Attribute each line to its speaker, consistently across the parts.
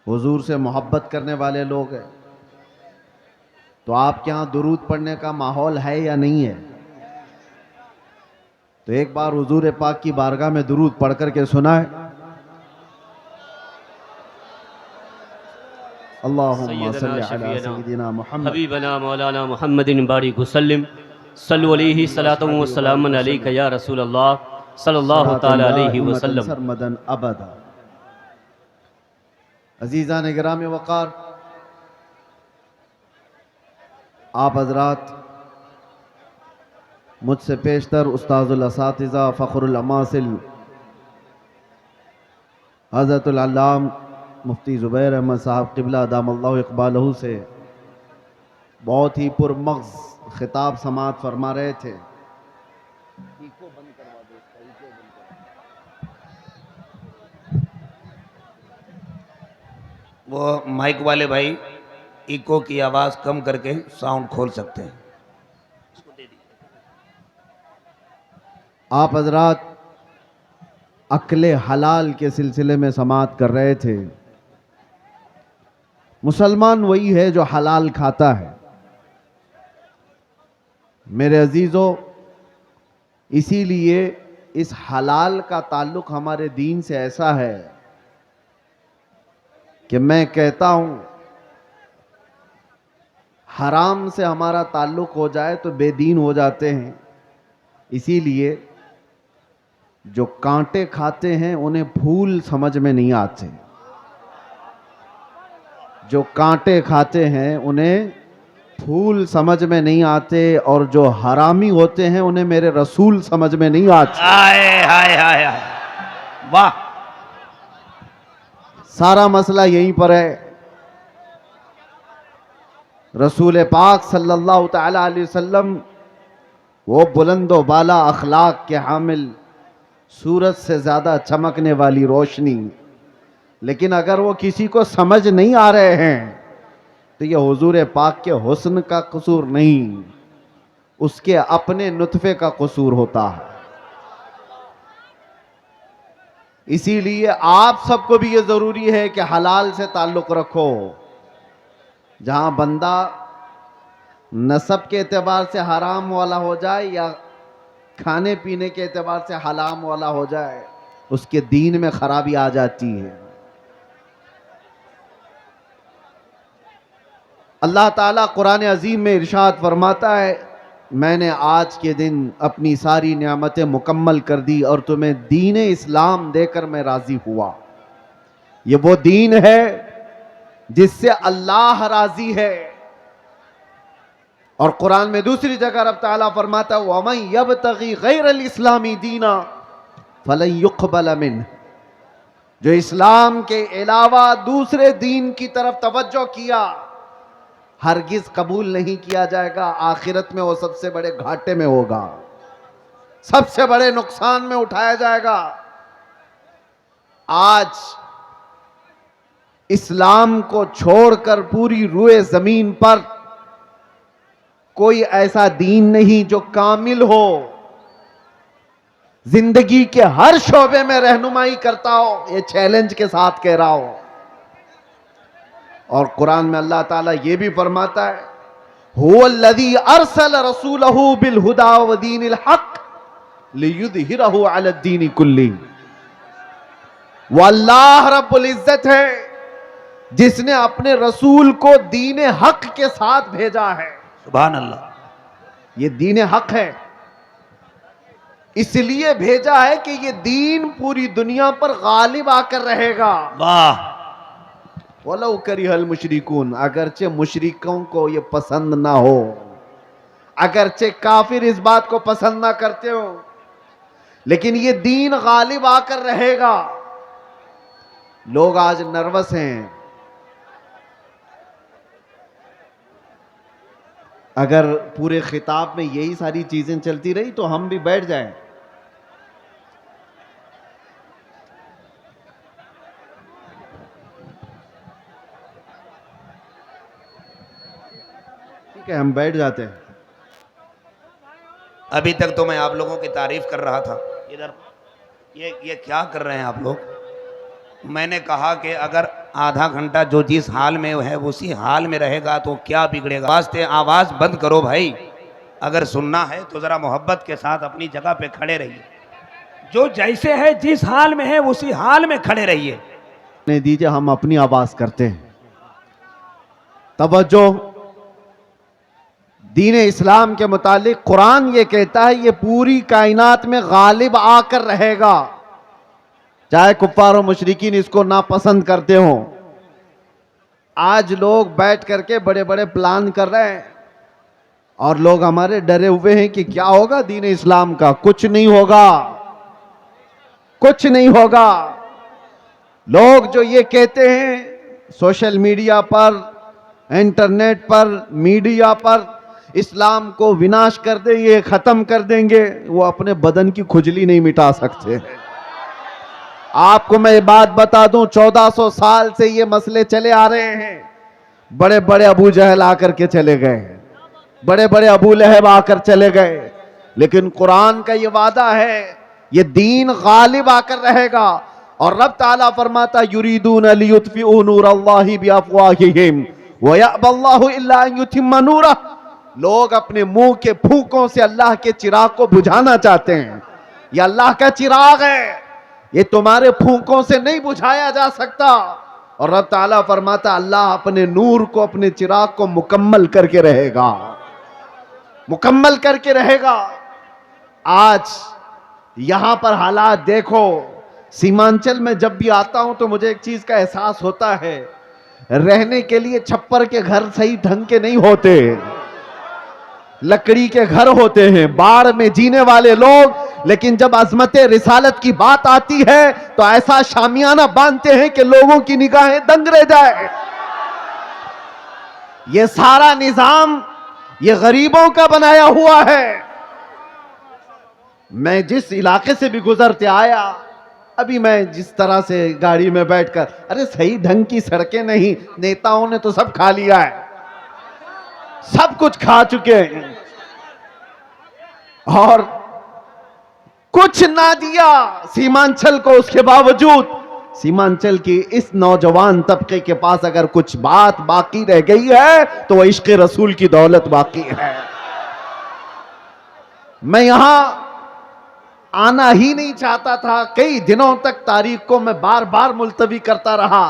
Speaker 1: हुजूर से मोहब्बत करने वाले लोग हैं। तो आपके यहाँ दुरूद पढ़ने का माहौल है या नहीं है? तो एक बार हुजूर पाक की बारगाह में दुरूद पढ़ करके सुनाए। अल्लाहुम्मा
Speaker 2: सैयदना
Speaker 1: सल्ली अला
Speaker 2: शफीना
Speaker 1: सय्यिदिना मुहम्मद
Speaker 2: हबीबना मौलाना मुहम्मदिन बारिक वसल्लम सल्लु अलैहि सलातु व सलामुन अलैका या रसूल अल्लाह सल्लल्लाहु ताला अलैहि
Speaker 1: दाइमतन
Speaker 2: वसल्लम।
Speaker 1: सरमदन अबदा। अजीज़ान गिराम वक़ार, आप हजरात मुझसे पेशतर उस्ताजुल असातिज़ा फ़ख्रुल अमासिल हज़रतुल अल्लाम मुफ्ती ज़ुबैर अहमद साहब क़िबला दामल्लाहु इक़बालहू से बहुत ही पुरमग़्ज़ ख़िताब समात फरमा रहे थे।
Speaker 3: वो माइक वाले भाई इको की आवाज़ कम करके साउंड खोल सकते हैं।
Speaker 1: आप हजरात अक्ले हलाल के सिलसिले में समात कर रहे थे। मुसलमान वही है जो हलाल खाता है। मेरे अजीज़ों, इसीलिए इस हलाल का ताल्लुक हमारे दीन से ऐसा है कि मैं कहता हूं हराम से हमारा ताल्लुक हो जाए तो बेदीन हो जाते हैं। इसीलिए जो कांटे खाते हैं उन्हें फूल समझ में नहीं आते। जो कांटे खाते हैं उन्हें फूल समझ में नहीं आते, और जो हरामी होते हैं उन्हें मेरे रसूल समझ में नहीं आते।
Speaker 3: हाय हाय हाय हाय, वाह।
Speaker 1: सारा मसला यहीं पर है। रसूल पाक सल्लल्लाहु ताला अलैहि वसल्लम वो बुलंदो बाला अखलाक के हामिल, सूरज से ज्यादा चमकने वाली रोशनी। लेकिन अगर वो किसी को समझ नहीं आ रहे हैं तो ये हुजूर पाक के हुस्न का कसूर नहीं, उसके अपने नुतफे का कसूर होता है। इसीलिए आप सबको भी ये जरूरी है कि हलाल से ताल्लुक रखो। जहां बंदा नसब के एतबार से हराम वाला हो जाए या खाने पीने के एतबार से हराम वाला हो जाए, उसके दीन में खराबी आ जाती है। अल्लाह ताला कुरान अजीम में इरशाद फरमाता है, मैंने आज के दिन अपनी सारी नियामतें मुकम्मल कर दी और तुम्हें दीन इस्लाम देकर मैं राजी हुआ। ये वो दीन है जिससे अल्लाह राजी है। और कुरान में दूसरी जगह रब ताला फरमाता है, वमन यब्तगी गैरल इस्लामी दीना फलन युक़बल मिन्ह। जो इस्लाम के अलावा दूसरे दीन की तरफ तवज्जो किया, हरगिज कबूल नहीं किया जाएगा। आखिरत में वो सबसे बड़े घाटे में होगा, सबसे बड़े नुकसान में उठाया जाएगा। आज इस्लाम को छोड़कर पूरी रूए जमीन पर कोई ऐसा दीन नहीं जो कामिल हो, जिंदगी के हर शोबे में रहनुमाई करता हो। ये चैलेंज के साथ कह रहा हूं। और कुरान में अल्लाह ताला ये भी फरमाता है, हुवल्लज़ी अरसल रसूलहू बिल हुदा व दीनिल हक लियुज़हिरहू अला दीनि कुल्ली। वो अल्लाह रब्बुल इज्जत है जिसने अपने रसूल को दीन हक के साथ भेजा है।
Speaker 3: सुभान अल्लाह।
Speaker 1: ये दीन हक है, इसलिए भेजा है कि ये दीन पूरी दुनिया पर गालिब आकर रहेगा।
Speaker 3: वाह।
Speaker 1: वलौ करिहल मुशरिकून, अगरचे मुशरिकों को ये पसंद ना हो, अगरचे काफिर इस बात को पसंद ना करते हो, लेकिन ये दीन गालिब आकर रहेगा। लोग आज नर्वस हैं। अगर पूरे खिताब में यही सारी चीजें चलती रही तो हम भी बैठ जाएं। ठीक है, हम बैठ जाते हैं।
Speaker 3: अभी तक तो मैं आप लोगों की तारीफ कर रहा था। इधर ये क्या कर रहे हैं आप लोग? मैंने कहा कि अगर आधा घंटा जो जिस हाल में है उसी हाल में रहेगा तो क्या बिगड़ेगा। वास्ते आवाज़ बंद करो भाई। अगर सुनना है तो ज़रा मोहब्बत के साथ अपनी जगह पे खड़े रहिए। जो जैसे है जिस हाल में है उसी हाल में खड़े रहिए।
Speaker 1: ने दीजिए, हम अपनी आवाज करते हैं। तवज्जो, दीन इस्लाम के मुतालिक कुरान ये कहता है ये पूरी कायनात में गालिब आकर रहेगा, चाहे कुफ्फार और मुशरिकीन इसको नापसंद करते हो। आज लोग बैठ करके बड़े बड़े प्लान कर रहे हैं और लोग हमारे डरे हुए हैं कि क्या होगा दीन इस्लाम का। कुछ नहीं होगा, कुछ नहीं होगा। लोग जो ये कहते हैं सोशल मीडिया पर, इंटरनेट पर, मीडिया पर इस्लाम को विनाश कर देंगे, खत्म कर देंगे, वो अपने बदन की खुजली नहीं मिटा सकते। आपको मैं ये बात बता दूं, 1400 साल से ये मसले चले आ रहे हैं। बड़े बड़े अबू जहल आकर के चले गए, बड़े बड़े अबू लहब आकर चले गए, लेकिन कुरान का ये वादा है ये दीन गालिब आकर रहेगा। और रब ताला फरमाता युरीदून लियुत्फिऊ नूरल्लाहि बिअफ़वाहिहिम व यअबल्लाहु इल्ला अन युतिम्मा नूरह। लोग अपने मुंह के फूंकों से अल्लाह के चिराग को बुझाना चाहते हैं। ये अल्लाह का चिराग है, ये तुम्हारे फूंकों से नहीं बुझाया जा सकता। और रब ताला फरमाता अल्लाह अपने नूर को, अपने चिराग को मुकम्मल करके रहेगा, मुकम्मल करके रहेगा। आज यहां पर हालात देखो, सीमांचल में जब भी आता हूं तो मुझे एक चीज का एहसास होता है, रहने के लिए छप्पर के घर सही ढंग के नहीं होते, लकड़ी के घर होते हैं, बाढ़ में जीने वाले लोग। लेकिन जब अजमत रिसालत की बात आती है तो ऐसा शामियाना बांधते हैं कि लोगों की निगाहें दंग रह जाए। ये सारा निजाम ये गरीबों का बनाया हुआ है। मैं जिस इलाके से भी गुजरते आया, अभी मैं जिस तरह से गाड़ी में बैठकर, अरे सही ढंग की सड़कें नहीं, नेताओं ने तो सब खा लिया है, सब कुछ खा चुके हैं और कुछ ना दिया सीमांचल को। उसके बावजूद सीमांचल की इस नौजवान तबके के पास अगर कुछ बात बाकी रह गई है तो वह इश्क़ रसूल की दौलत बाकी है। मैं यहां आना ही नहीं चाहता था, कई दिनों तक तारीख को मैं बार बार मुलतवी करता रहा।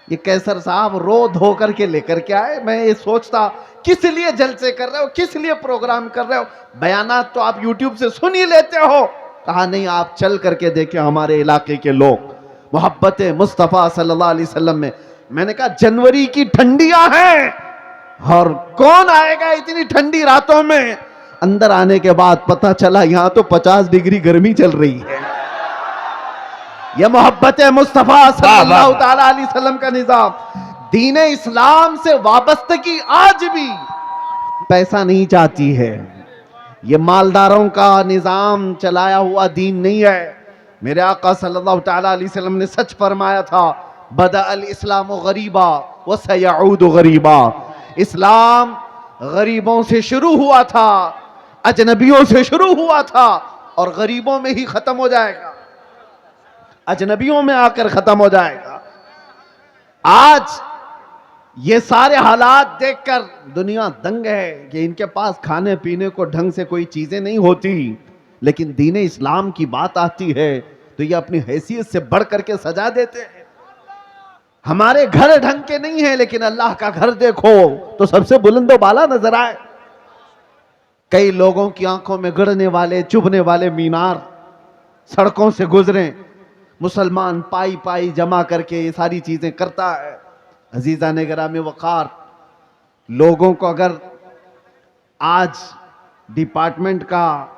Speaker 1: ये कैसर साहब रो धो करके लेकर के आए। मैं ये सोचता किस लिए जलसे कर रहे हो, किस लिए प्रोग्राम कर रहे हो, बयानात तो आप यूट्यूब से सुन ही लेते हो। कहा नहीं, आप चल करके देखें हमारे इलाके के लोग मोहब्बत मुस्तफ़ा सल्लल्लाहु अलैहि वसल्लम में। मैंने कहा जनवरी की ठंडियां हैं और कौन आएगा इतनी ठंडी रातों में। अंदर आने के बाद पता चला यहां तो 50 डिग्री गर्मी चल रही है। यह मोहब्बत मुस्तफ़ा सल्लल्लाहु ताला अलैहि वसल्लम का निजाम। दीन इस्लाम से वाबस्तगी आज भी पैसा नहीं चाहती है। यह मालदारों का निजाम चलाया हुआ दीन नहीं है। मेरे आका सल्लल्लाहु ताला अलैहि वसल्लम ने सच फरमाया था, बदा अल इस्लाम गरीबा व सयऊद गरीबा। इस्लाम गरीबों से शुरू हुआ था, अजनबियों से शुरू हुआ था और गरीबों में ही खत्म हो जाएगा, अजनबियों में आकर खत्म हो जाएगा। आज ये सारे हालात देखकर दुनिया दंग है कि इनके पास खाने पीने को ढंग से कोई चीजें नहीं होती, लेकिन दीन इस्लाम की बात आती है तो ये अपनी हैसियत से बढ़ करके सजा देते हैं। हमारे घर ढंग के नहीं है, लेकिन अल्लाह का घर देखो तो सबसे बुलंदो बाला नजर आए। कई लोगों की आंखों में गड़ने वाले, चुभने वाले मीनार सड़कों से गुजरे, मुसलमान पाई पाई जमा करके ये सारी चीजें करता है। अजीजा ने गिरामी वक़ार, लोगों को अगर आज डिपार्टमेंट का,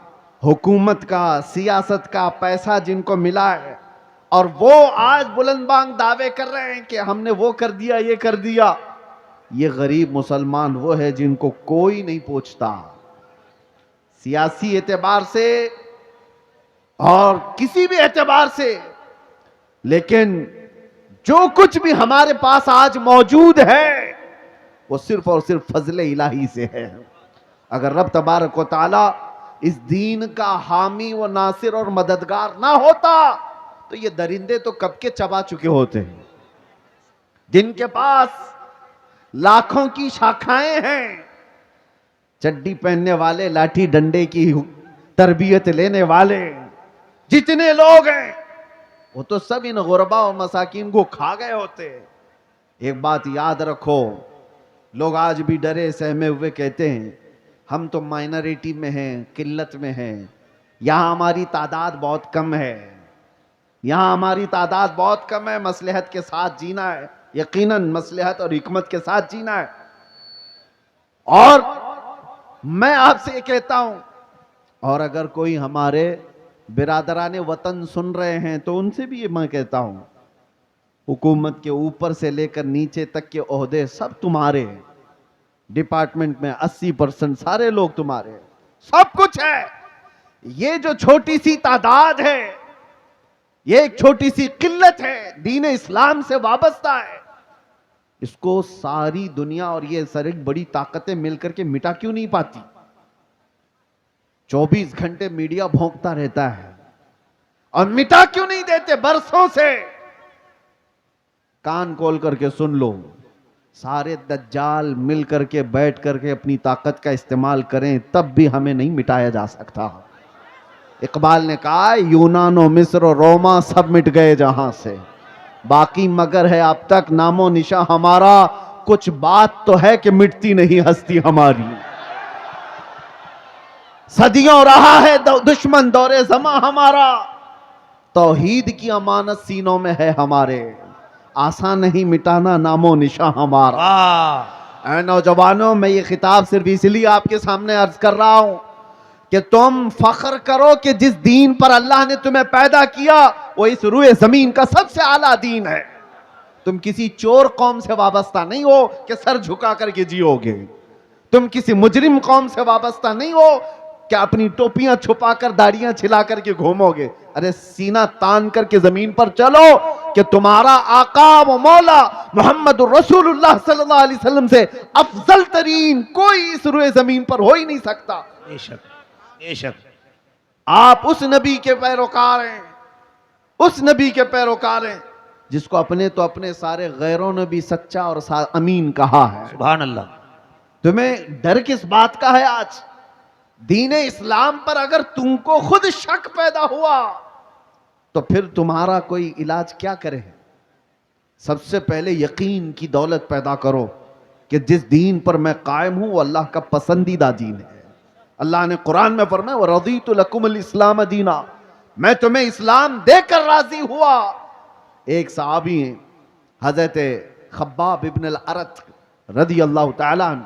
Speaker 1: हुकूमत का, सियासत का पैसा जिनको मिला है और वो आज बुलंदबांग दावे कर रहे हैं कि हमने वो कर दिया, ये कर दिया, ये गरीब मुसलमान वो है जिनको कोई नहीं पूछता सियासी एतबार से और किसी भी एतबार से। लेकिन जो कुछ भी हमारे पास आज मौजूद है वो सिर्फ और सिर्फ फजले इलाही से है। अगर रब तबारक व तआला इस दीन का हामी व नासिर और मददगार ना होता तो ये दरिंदे तो कब के चबा चुके होते हैं, जिनके पास लाखों की शाखाएं हैं, चड्डी पहनने वाले, लाठी डंडे की तरबियत लेने वाले जितने लोग हैं, वो तो सब इन गुरबा और मसाकिन को खा गए होते। एक बात याद रखो, लोग आज भी डरे सहमे हुए कहते हैं हम तो माइनॉरिटी में हैं, किल्लत में हैं, यहां हमारी तादाद बहुत कम है, यहां हमारी तादाद बहुत कम है, मसलहत के साथ जीना है, यकीनन मसलहत और हिकमत के साथ जीना है। और मैं आपसे ये कहता हूं, और अगर कोई हमारे बिरादराने वतन सुन रहे हैं तो उनसे भी ये मैं कहता हूं, हुकूमत के ऊपर से लेकर नीचे तक के ओहदे सब तुम्हारे हैं, डिपार्टमेंट में 80% सारे लोग तुम्हारे हैं, सब कुछ है। ये जो छोटी सी तादाद है, ये एक छोटी सी किल्लत है, दीन इस्लाम से वाबस्ता है, इसको सारी दुनिया और ये सारी बड़ी ताकतें मिलकर के मिटा क्यों नहीं पाती? 24 घंटे मीडिया भौंकता रहता है और मिटा क्यों नहीं देते? बरसों से कान खोल करके सुन लो, सारे दज्जाल मिल करके बैठ करके अपनी ताकत का इस्तेमाल करें तब भी हमें नहीं मिटाया जा सकता। इकबाल ने कहा यूनान और मिस्र और रोमा सब मिट गए जहां से, बाकी मगर है अब तक नामो निशा हमारा, कुछ बात तो है कि मिटती नहीं हस्ती हमारी। सदियों रहा है दुश्मन दौरे जमा हमारा, तौहीद की अमानत सीनों में है हमारे, आसान नहीं मिटाना नामो निशा हमारा। ऐ नौजवानों, मैं ये खिताब सिर्फ इसलिए आपके सामने अर्ज कर रहा हूं कि तुम फख्र करो कि जिस दीन पर अल्लाह ने तुम्हें पैदा किया वो इस रूए जमीन का सबसे आला दीन है। तुम किसी चोर कौम से वाबस्ता नहीं हो कि सर झुका करके जियोगे, तुम किसी मुजरिम कौम से वाबस्ता नहीं हो कि अपनी टोपियां छुपाकर दाढ़ियां छिला करके घूमोगे। अरे सीना तान करके जमीन पर चलो कि तुम्हारा आका व मौला मोहम्मद रसूलुल्लाह सल्लल्लाहु अलैहि वसल्लम से अफजल तरीन कोई इस रूए जमीन पर हो ही नहीं सकता।
Speaker 3: बेशक बेशक
Speaker 1: आप उस नबी के पैरोकार हैं, उस नबी के पैरोकार हैं जिसको अपने तो अपने सारे गैरों ने भी सच्चा और अमीन कहा है।
Speaker 3: सुभान अल्लाह।
Speaker 1: तुम्हें डर किस बात का है? आज दीन इस्लाम पर अगर तुमको खुद शक पैदा हुआ तो फिर तुम्हारा कोई इलाज क्या करे? सबसे पहले यकीन की दौलत पैदा करो कि जिस दीन पर मैं कायम हूं वो अल्लाह का पसंदीदा दीन है। अल्लाह ने कुरान में फरमाया रज़ीतु लकुमुल इस्लाम दीना, मैं तुम्हें इस्लाम देकर राजी हुआ। एक सहाबी हैं हजरत खब्बाब इब्न अल-अरत रज़ी अल्लाह तआला अन्हु,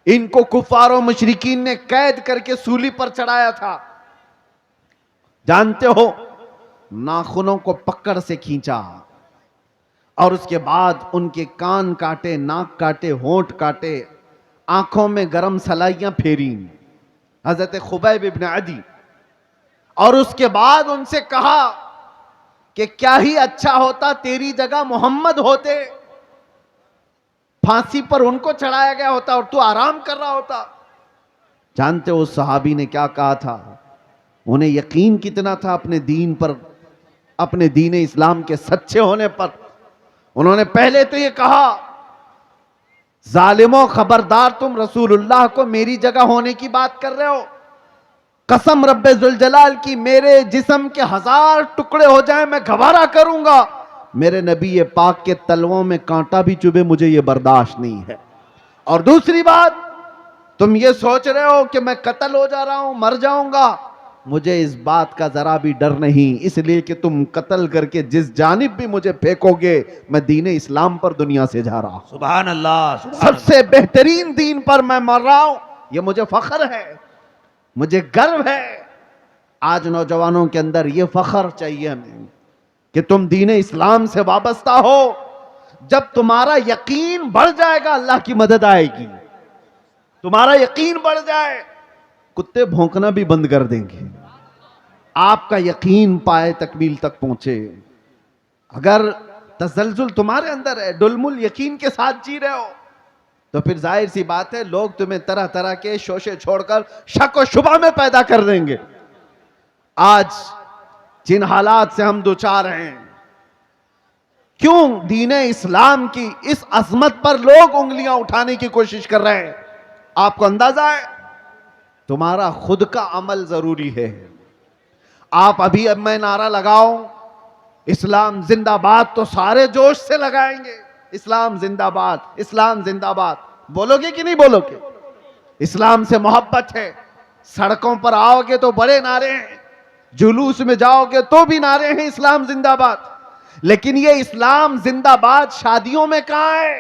Speaker 1: इनको कुफार और मुशरिकीन ने कैद करके सूली पर चढ़ाया था। जानते हो, नाखूनों को पकड़ से खींचा और उसके बाद उनके कान काटे, नाक काटे, होंठ काटे, आंखों में गरम सलाइयां फेरी हजरत खुबैब इब्न अदी, और उसके बाद उनसे कहा कि क्या ही अच्छा होता तेरी जगह मोहम्मद होते, फांसी पर उनको चढ़ाया गया होता और तू आराम कर रहा होता। जानते हो उस सहाबी ने क्या कहा था? उन्हें यकीन कितना था अपने दीन पर, अपने दीन इस्लाम के सच्चे होने पर। उन्होंने पहले तो ये कहा जालिमों खबरदार, तुम रसूलुल्लाह को मेरी जगह होने की बात कर रहे हो। कसम रब्बे जुल जलाल की, मेरे जिस्म के 1000 टुकड़े हो जाए मैं गवारा करूंगा, मेरे नबी ये पाक के तलवों में कांटा भी चुभे मुझे ये बर्दाश्त नहीं है। और दूसरी बात, तुम ये सोच रहे हो कि मैं कत्ल हो जा रहा हूं, मर जाऊंगा, मुझे इस बात का जरा भी डर नहीं, इसलिए कि तुम कत्ल करके जिस जानिब भी मुझे फेंकोगे मैं दीन इस्लाम पर दुनिया से जा रहा हूं।
Speaker 3: सुभान अल्लाह।
Speaker 1: सबसे बेहतरीन दीन पर मैं मर रहा हूं, यह मुझे फख्र है, मुझे गर्व है। आज नौजवानों के अंदर यह फख्र चाहिए हमें कि तुम दीन इस्लाम से वाबस्ता हो। जब तुम्हारा यकीन बढ़ जाएगा अल्लाह की मदद आएगी। तुम्हारा यकीन बढ़ जाए, कुत्ते भौंकना भी बंद कर देंगे। आपका यकीन पाए तकमील तक पहुंचे। अगर तसलजुल तुम्हारे अंदर है, डुलमुल यकीन के साथ जी रहे हो, तो फिर जाहिर सी बात है लोग तुम्हें तरह तरह के शोशे छोड़कर शक और शुबा में पैदा कर देंगे। आज जिन हालात से हम दुचार हैं, क्यों दीन इस्लाम की इस अजमत पर लोग उंगलियां उठाने की कोशिश कर रहे हैं? आपको अंदाजा है? तुम्हारा खुद का अमल जरूरी है। आप अभी अब मैं नारा लगाओ इस्लाम जिंदाबाद तो सारे जोश से लगाएंगे, इस्लाम जिंदाबाद, इस्लाम जिंदाबाद। बोलोगे कि नहीं बोलोगे? इस्लाम से मोहब्बत है। सड़कों पर आओगे तो बड़े नारे हैं, जुलूस में जाओगे तो भी नारे हैं इस्लाम जिंदाबाद। लेकिन ये इस्लाम जिंदाबाद शादियों में कहां है?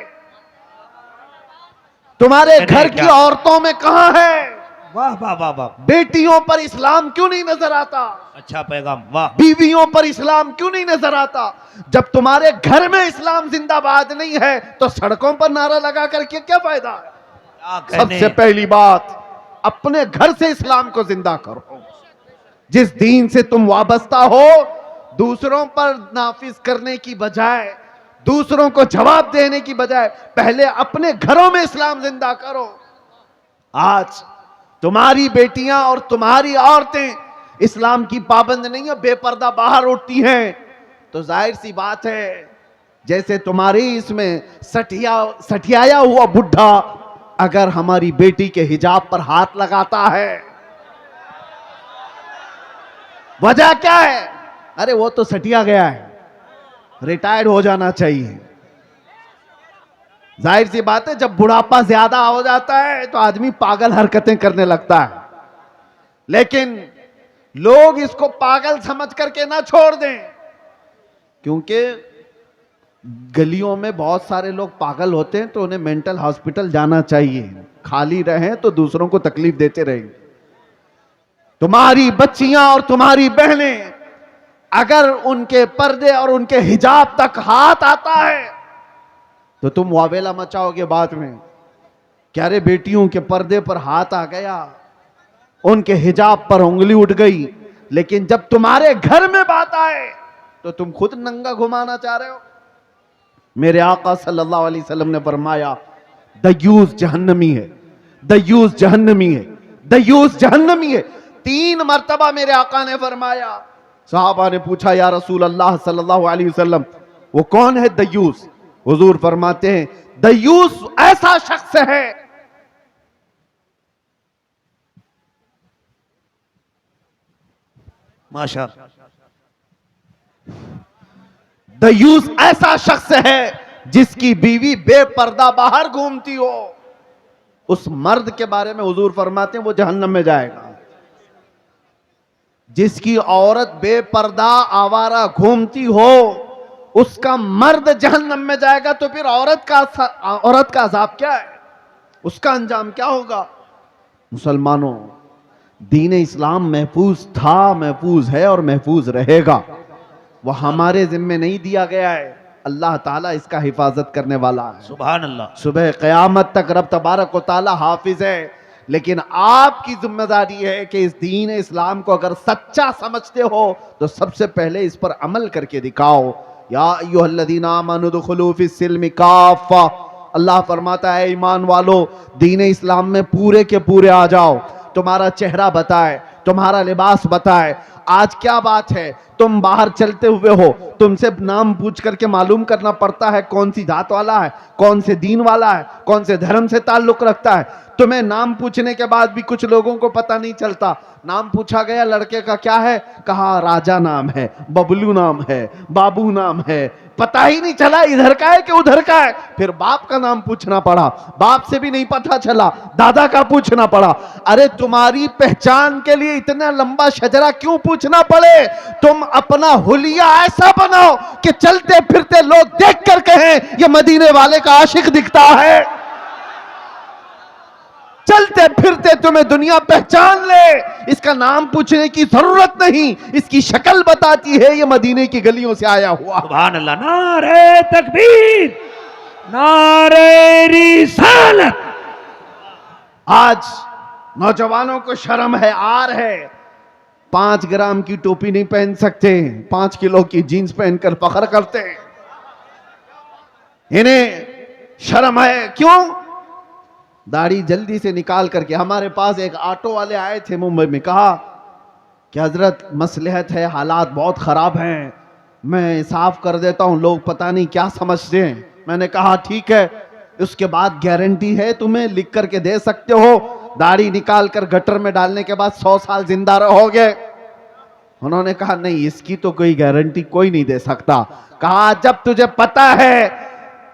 Speaker 1: तुम्हारे घर की औरतों में कहां है?
Speaker 3: वाह वाह वाह वाह,
Speaker 1: बेटियों पर इस्लाम क्यों नहीं नजर आता?
Speaker 3: अच्छा पैगाम, वाह।
Speaker 1: बीवियों पर इस्लाम क्यों नहीं नजर आता? जब तुम्हारे घर में इस्लाम जिंदाबाद नहीं है तो सड़कों पर नारा लगा करके क्या फायदा है? सबसे पहली बात, अपने घर से इस्लाम को जिंदा करो। जिस दीन से तुम वाबस्ता हो, दूसरों पर नाफिज करने की बजाय, दूसरों को जवाब देने की बजाय पहले अपने घरों में इस्लाम जिंदा करो। आज तुम्हारी बेटियां और तुम्हारी औरतें इस्लाम की पाबंद नहीं है, बेपर्दा बाहर उठती हैं, तो जाहिर सी बात है जैसे तुम्हारी इसमें सठियाया हुआ बुढ़ा अगर हमारी बेटी के हिजाब पर हाथ लगाता है, वजह क्या है? अरे वो तो सटिया गया है, रिटायर्ड हो जाना चाहिए। जाहिर सी बात है जब बुढ़ापा ज्यादा हो जाता है तो आदमी पागल हरकतें करने लगता है। लेकिन लोग इसको पागल समझ करके ना छोड़ दें, क्योंकि गलियों में बहुत सारे लोग पागल होते हैं तो उन्हें मेंटल हॉस्पिटल जाना चाहिए। खाली रहें तो दूसरों को तकलीफ देते रहें। तुम्हारी बच्चियां और तुम्हारी बहनें अगर उनके पर्दे और उनके हिजाब तक हाथ आता है तो तुम वावेला मचाओगे बाद में, क्या रे बेटियों के पर्दे पर हाथ आ गया, उनके हिजाब पर उंगली उठ गई। लेकिन जब तुम्हारे घर में बात आए तो तुम खुद नंगा घुमाना चाह रहे हो। मेरे आका सल्लल्लाहु अलैहि वसल्लम ने फरमाया दयूस जहन्नमी है, दयूस जहन्नमी है, दयूस जहन्नमी है। 3 मर्तबा मेरे आका ने फरमाया। सहाबा ने पूछा या रसूल अल्लाह सल्लल्लाहु अलैहि वसल्लम वो कौन है दयूस? हुजूर फरमाते हैं दयूस ऐसा शख्स है
Speaker 3: माशाअल्लाह,
Speaker 1: दयूस ऐसा शख्स है जिसकी बीवी बेपर्दा बाहर घूमती हो। उस मर्द के बारे में हुजूर फरमाते हैं वो जहन्नम में जाएगा। जिसकी औरत बेपर्दा आवारा घूमती हो उसका मर्द जहन्नम में जाएगा। तो फिर औरत का अजाब क्या है? उसका अंजाम क्या होगा? मुसलमानों, दीन इस्लाम महफूज था, महफूज है और महफूज रहेगा। वह हमारे जिम्मे नहीं दिया गया है, अल्लाह ताला इसका हिफाजत करने वाला है।
Speaker 3: सुभान अल्लाह।
Speaker 1: सुबह क़यामत तक रब तबारक व ताला हाफिज है। लेकिन आपकी जिम्मेदारी है कि इस दीन इस्लाम को अगर सच्चा समझते हो तो सबसे पहले इस पर अमल करके दिखाओ। या अय्युहल्लज़ीना आमनू दुखुलू फिस्सिल्मि काफ़ा, अल्लाह फरमाता है ईमान वालो दीन इस्लाम में पूरे के पूरे आ जाओ। तुम्हारा चेहरा बताए, तुम्हारा लिबास बताए। आज क्या बात है, तुम बाहर चलते हुए हो, तुमसे नाम पूछ करके मालूम करना पड़ता है कौन सी जात वाला है, कौन से दीन वाला है, कौन से धर्म से ताल्लुक रखता है। तुम्हें नाम पूछने के बाद भी कुछ लोगों को पता नहीं चलता। नाम पूछा गया लड़के का क्या है, कहा राजा नाम है, बबलू नाम है, बाबू नाम है, पता ही नहीं चला इधर का है कि उधर का है। फिर बाप का नाम पूछना पड़ा, बाप से भी नहीं पता चला, दादा का पूछना पड़ा। अरे तुम्हारी पहचान के लिए इतना लंबा शजरा क्यों पूछना पड़े? तुम अपना हुलिया ऐसा बनाओ कि चलते फिरते लोग देख कर कहें ये मदीने वाले का आशिक दिखता है। चलते फिरते तुम्हें दुनिया पहचान ले, इसका नाम पूछने की जरूरत नहीं, इसकी शक्ल बताती है ये मदीने की गलियों से आया हुआ।
Speaker 3: सुभान अल्लाह। नारे तकबीर, नारे रिसालत।
Speaker 1: आज नौजवानों को शर्म है, आर है। 5 ग्राम की टोपी नहीं पहन सकते, 5 किलो की जीन्स पहनकर फख्र करते हैं। इन्हें शर्म है, क्यों? दाढ़ी जल्दी से निकाल करके। हमारे पास एक ऑटो वाले आए थे मुंबई में, कहा कि हजरत मसलहत है, हालात बहुत ख़राब हैं, मैं साफ कर देता हूँ, लोग पता नहीं क्या समझते हैं। मैंने कहा ठीक है, उसके बाद गारंटी है तुम्हें, लिख करके दे सकते हो, दाढ़ी निकाल कर गटर में डालने के बाद 100 साल जिंदा रहोगे। उन्होंने कहा नहीं, इसकी तो कोई गारंटी कोई नहीं दे सकता। कहा जब तुझे पता है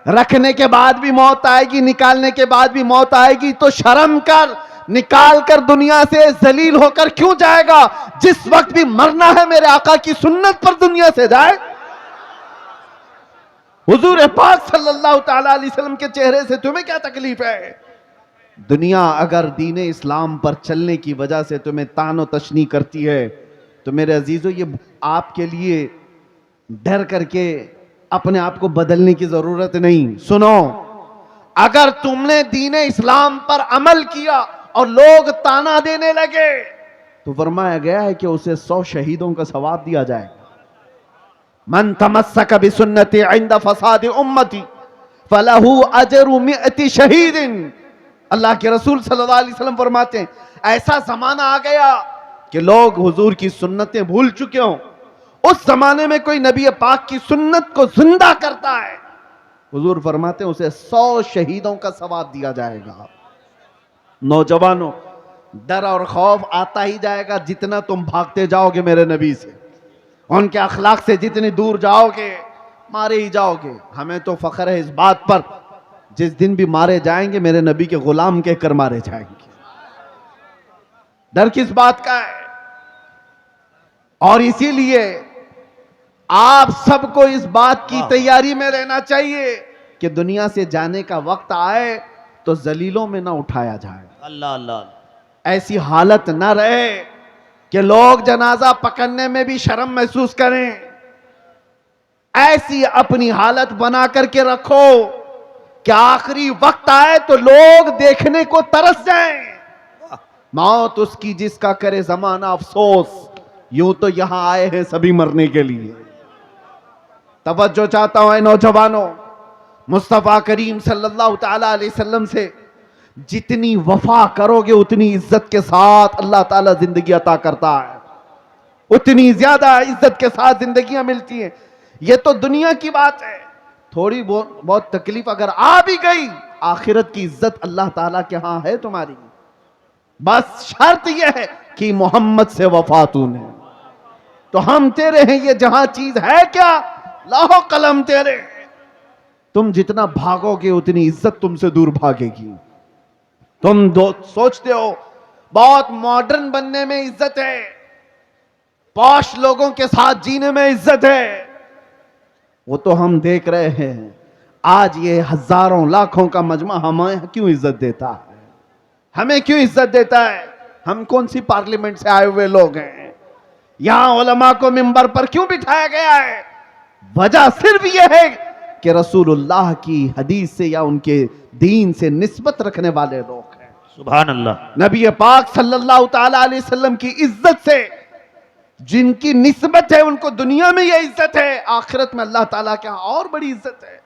Speaker 1: रखने के बाद भी मौत आएगी, निकालने के बाद भी मौत आएगी, तो शर्म कर, निकाल कर दुनिया से जलील होकर क्यों जाएगा? जिस वक्त भी मरना है मेरे आका की सुन्नत पर दुनिया से जाए। हुजूर पाक सल्लल्लाहु ताला अलैहि वसल्लम के चेहरे से तुम्हें क्या तकलीफ है? दुनिया अगर दीन इस्लाम पर चलने की वजह से तुम्हें तानो तशनी करती है तो मेरे अजीजों, ये आपके लिए डर करके अपने आप को बदलने की जरूरत नहीं। सुनो, अगर तुमने दीन इस्लाम पर अमल किया और लोग ताना देने लगे तो फरमाया गया है कि उसे 100 शहीदों का सवाब दिया जाएगा। मन तमस्सक बिसुन्नती इंद फसाद उम्मती फलहू अजरु मिअती शहीदिन। अल्लाह के रसूल सल्लल्लाहु अलैहि वसल्लम फरमाते हैं, ऐसा जमाना आ गया कि लोग हुजूर की सुन्नतें भूल चुके हों। उस जमाने में कोई नबी पाक की सुन्नत को जिंदा करता है, हुजूर फरमाते हैं उसे 100 शहीदों का सवाब दिया जाएगा। नौजवानों, डर और खौफ आता ही जाएगा जितना तुम भागते जाओगे मेरे नबी से, उनके अखलाक से जितनी दूर जाओगे मारे ही जाओगे। हमें तो फख्र है इस बात पर, जिस दिन भी मारे जाएंगे मेरे नबी के गुलाम कहकर मारे जाएंगे। डर किस बात का है? और इसीलिए आप सबको इस बात की तैयारी में रहना चाहिए कि दुनिया से जाने का वक्त आए तो जलीलों में ना उठाया जाए।
Speaker 3: अल्लाह अल्लाह।
Speaker 1: ऐसी हालत ना रहे कि लोग जनाजा पकड़ने में भी शर्म महसूस करें। ऐसी अपनी हालत बना करके रखो कि आखिरी वक्त आए तो लोग देखने को तरस जाएं। मौत उसकी जिसका करे जमाना अफसोस, यूं तो यहां आए हैं सभी मरने के लिए। तवज्जो चाहता हूं नौजवानों, मुस्तफा करीम सल्लल्लाहु ताला अलैहि वसल्लम से जितनी वफा करोगे उतनी इज्जत के साथ अल्लाह ताला जिंदगी अता करता है, उतनी ज्यादा इज्जत के साथ जिंदगियां मिलती हैं। ये तो दुनिया की बात है, थोड़ी बहुत तकलीफ अगर आ भी गई, आखिरत की इज्जत अल्लाह ताला के यहां है तुम्हारी। बस शर्त यह है कि मोहम्मद से वफा तूने, तो हम तेरे हैं, ये जहां चीज है क्या, लाहो कलम तेरे। तुम जितना भागोगे उतनी इज्जत तुमसे दूर भागेगी। तुम सोचते हो बहुत मॉडर्न बनने में इज्जत है, पॉश लोगों के साथ जीने में इज्जत है, वो तो हम देख रहे हैं। आज ये हजारों लाखों का मजमा हमें क्यों इज्जत देता है? हमें क्यों इज्जत देता है? हम कौन सी पार्लियामेंट से आए हुए लोग हैं? यहां उलमा को मिंबर पर क्यों बिठाया गया है? वजह सिर्फ यह है कि रसूलुल्लाह की हदीस से या उनके दीन से निस्बत रखने वाले लोग हैं।
Speaker 3: सुभान अल्लाह।
Speaker 1: नबी पाक सल्लल्लाहु ताला अलैहि वसल्लम की इज्जत से जिनकी निस्बत है उनको दुनिया में यह इज्जत है, आखिरत में अल्लाह ताला के यहां और बड़ी इज्जत है।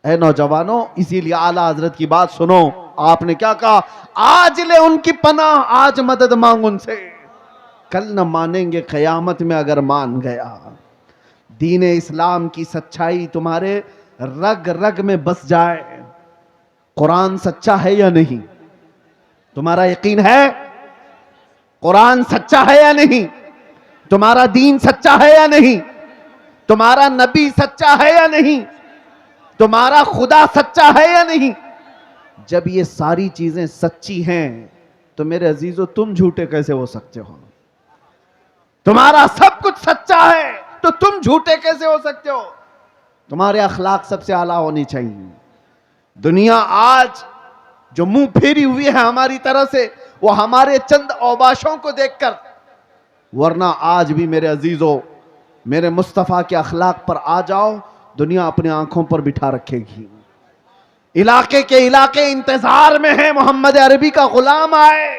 Speaker 1: ऐ नौजवानों, इसीलिए आला हजरत की बात सुनो। आपने क्या कहा? आज ले उनकी पनाह, आज मदद मांग उनसे, कल न मानेंगे कयामत में अगर मान गया। दीन इस्लाम की सच्चाई तुम्हारे रग रग में बस जाए। कुरान सच्चा है या नहीं? तुम्हारा यकीन है कुरान सच्चा है या नहीं? तुम्हारा दीन सच्चा है या नहीं? तुम्हारा नबी सच्चा है या नहीं? तुम्हारा खुदा सच्चा है या नहीं? जब ये सारी चीजें सच्ची हैं तो मेरे अजीजों तुम झूठे कैसे हो सकते हो? तुम्हारा सब कुछ सच्चा है तो तुम झूठे कैसे हो सकते हो? तुम्हारे अखलाक सबसे आला होनी चाहिए। दुनिया आज जो मुंह फेरी हुई है हमारी तरह से, वो हमारे चंद औबाशों को देखकर, वरना आज भी मेरे अजीजों मेरे मुस्तफ़ा के अखलाक पर आ जाओ, दुनिया अपनी आंखों पर बिठा रखेगी। इलाके के इलाके इंतजार में है मोहम्मद अरबी का गुलाम आए,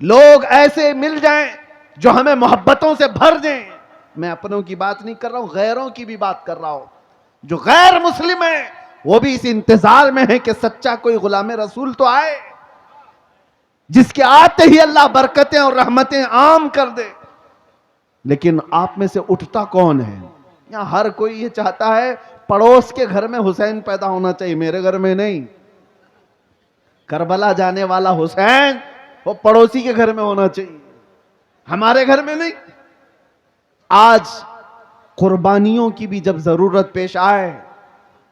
Speaker 1: लोग ऐसे मिल जाएं जो हमें मोहब्बतों से भर दें। मैं अपनों की बात नहीं कर रहा हूं, गैरों की भी बात कर रहा हूं। जो गैर मुस्लिम है वो भी इस इंतजार में है कि सच्चा कोई गुलाम रसूल तो आए। जिसके आते ही अल्लाह बरकतें और रहमतें आम कर दे। लेकिन आप में से उठता कौन है? यहां हर कोई ये चाहता है पड़ोस के घर में हुसैन पैदा होना चाहिए, मेरे घर में नहीं। करबला जाने वाला हुसैन वो पड़ोसी के घर में होना चाहिए, हमारे घर में नहीं। आज कुर्बानियों की भी जब जरूरत पेश आए,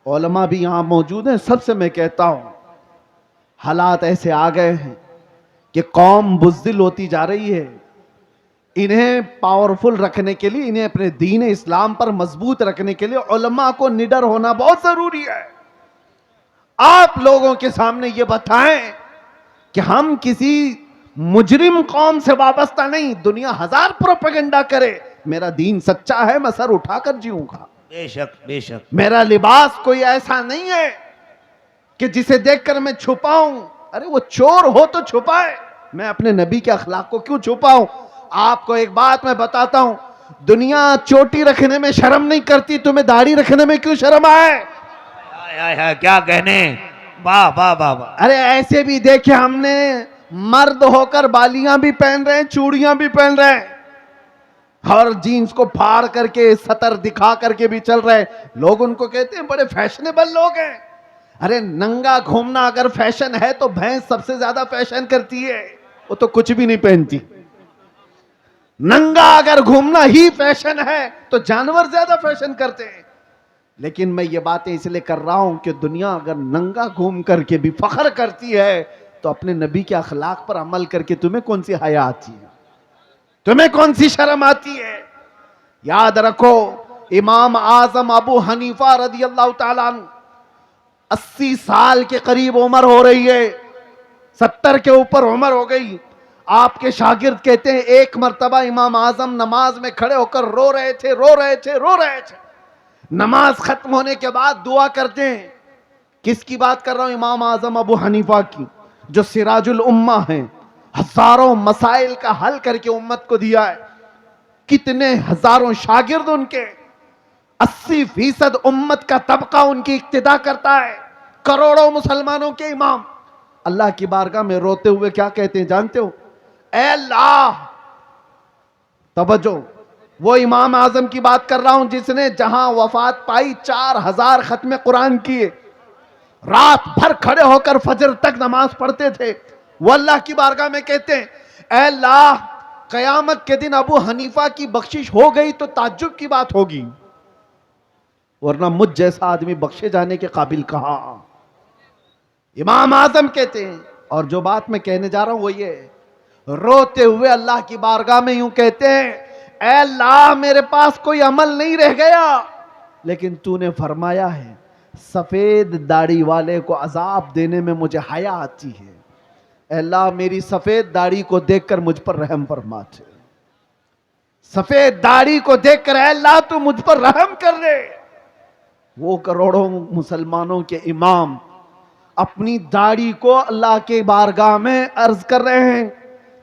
Speaker 1: उलमा भी यहां मौजूद हैं, सबसे मैं कहता हूं हालात ऐसे आ गए हैं कि कौम बुज़दिल होती जा रही है। इन्हें पावरफुल रखने के लिए, इन्हें अपने दीन इस्लाम पर मजबूत रखने के लिए उलमा को निडर होना बहुत जरूरी है। आप लोगों के सामने ये बताएं कि हम किसी मुजरिम कौम से वाबस्ता नहीं। दुनिया हजार प्रोपेगेंडा करे, मेरा दीन सच्चा है, मैं सर उठाकर जीऊंगा।
Speaker 3: बेशक बेशक।
Speaker 1: मेरा लिबास कोई ऐसा नहीं है कि जिसे देखकर मैं छुपाऊं। अरे वो चोर हो तो छुपाए, मैं अपने नबी के अखलाक को क्यों छुपाऊं? आपको एक बात मैं बताता हूं, दुनिया चोटी रखने में शर्म नहीं करती, तुम्हें दाढ़ी रखने में क्यों शर्म आए?
Speaker 3: क्या कहने, वाह वाह वाह वाह।
Speaker 1: अरे ऐसे भी देखे हमने, मर्द होकर बालियां भी पहन रहे हैं, चूड़ियां भी पहन रहे हैं, और जीन्स को फाड़ करके सतर दिखा करके भी चल रहे हैं। लोग उनको कहते हैं बड़े फैशनेबल लोग हैं। अरे नंगा घूमना अगर फैशन है तो भैंस सबसे ज्यादा फैशन करती है, वो तो कुछ भी नहीं पहनती। नंगा अगर घूमना ही फैशन है तो जानवर ज्यादा फैशन करते हैं। लेकिन मैं ये बातें इसलिए कर रहा हूं कि दुनिया अगर नंगा घूम करके भी फख्र करती है तो अपने नबी के अखलाक पर अमल करके तुम्हें कौन सी हया आती है? तुम्हें कौन सी शर्म आती है? याद रखो, इमाम आजम अबू हनीफा रदी अल्लाह ताला अन्हु 80 साल के करीब उम्र हो रही है, 70 के ऊपर उम्र हो गई। आपके शागिर्द कहते हैं एक मर्तबा इमाम आजम नमाज में खड़े होकर रो रहे थे, रो रहे थे, रो रहे थे। नमाज खत्म होने के बाद दुआ करते हैं। किसकी बात कर रहा हूं? इमाम आजम अबू हनीफा की, जो सिराजुल उम्मा हैं, हजारों मसाइल का हल करके उम्मत को दिया है। कितने हजारों शागिर्द उनके, 80% उम्मत का तबका उनकी इक्तिदा करता है, करोड़ों मुसलमानों के इमाम। अल्लाह की बारगाह में रोते हुए क्या कहते हैं जानते हो? ऐ अल्लाह, तवज्जो, वो इमाम आजम की बात कर रहा हूं जिसने जहां वफात पाई 4000 खत्म कुरान किए, रात भर खड़े होकर फजर तक नमाज पढ़ते थे। वो अल्लाह की बारगाह में कहते हैं, ऐ अल्लाह, कयामत के दिन अबू हनीफा की बख्शिश हो गई तो ताज्जुब की बात होगी, वरना मुझ जैसा आदमी बख्शे जाने के काबिल कहां। इमाम आजम कहते हैं, और जो बात मैं कहने जा रहा हूं वो ये, रोते हुए अल्लाह की बारगाह में यूं कहते हैं, ऐ अल्लाह, मेरे पास कोई अमल नहीं रह गया, लेकिन तूने फरमाया है सफेद दाढ़ी वाले को अजाब देने में मुझे हया आती है। ऐ अल्लाह, मेरी सफेद दाढ़ी को देखकर मुझ पर रहम फरमा। सफेद दाढ़ी को देखकर ऐ अल्लाह तू मुझ पर रहम कर दे। वो करोड़ों मुसलमानों के इमाम अपनी दाढ़ी को अल्लाह के बारगाह में अर्ज कर रहे हैं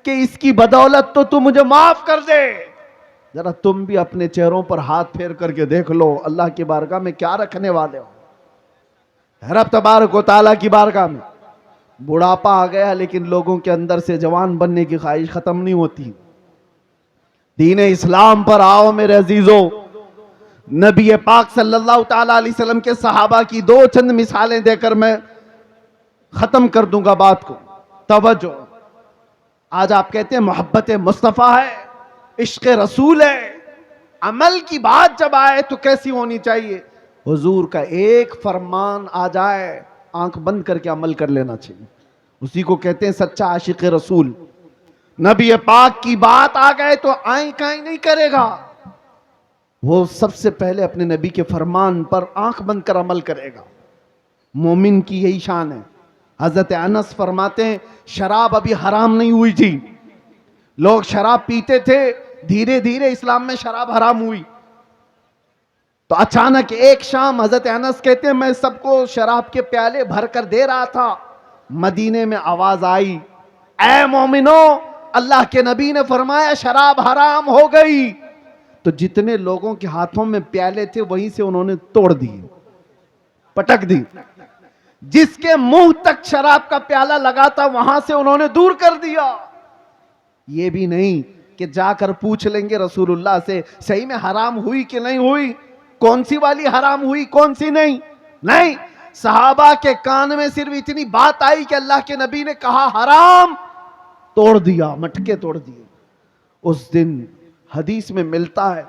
Speaker 1: कि इसकी बदौलत तो तू मुझे माफ कर दे। जरा तुम भी अपने चेहरों पर हाथ फेर करके देख लो, अल्लाह की बारगाह में क्या रखने वाले हो। रब तबारक व तआला की बारगाह में बुढ़ापा आ गया, लेकिन लोगों के अंदर से जवान बनने की ख्वाहिश खत्म नहीं होती। दीन इस्लाम पर आओ मेरे अजीजों। नबी पाक सल्लल्लाहु ताला अलैहि वसल्लम के सहाबा की दो चंद मिसालें देकर मैं खत्म कर दूंगा बात को। तवज्जो, आज आप कहते हैं मोहब्बत मुस्तफ़ा है, इश्क रसूल है, अमल की बात जब आए तो कैसी होनी चाहिए? हुजूर का एक फरमान आ जाए, आंख बंद करके अमल कर लेना चाहिए, उसी को कहते हैं सच्चा आशिक रसूल। नबी पाक की बात आ गए तो आई काई नहीं करेगा, वो सबसे पहले अपने नबी के फरमान पर आंख बंद कर अमल करेगा। मोमिन की यही शान है। हजरत अनस फरमाते हैं शराब अभी हराम नहीं हुई थी, लोग शराब पीते थे, धीरे धीरे इस्लाम में शराब हराम हुई। तो अचानक एक शाम हजरत अनस कहते हैं मैं सबको शराब के प्याले भर कर दे रहा था, मदीने में आवाज आई, ऐ मोमिनो, अल्लाह के नबी ने फरमाया शराब हराम हो गई। तो जितने लोगों के हाथों में प्याले थे वहीं से उन्होंने तोड़ दिए, पटक दी। जिसके मुंह तक शराब का प्याला लगा था वहां से उन्होंने दूर कर दिया। ये भी नहीं कि जाकर पूछ लेंगे रसूलुल्लाह से सही में हराम हुई कि नहीं हुई, कौन सी वाली हराम हुई कौन सी नहीं। नहीं, सहाबा के कान में सिर्फ इतनी बात आई कि अल्लाह के नबी ने कहा हराम, तोड़ दिया, मटके तोड़ दिए। उस दिन हदीस में मिलता है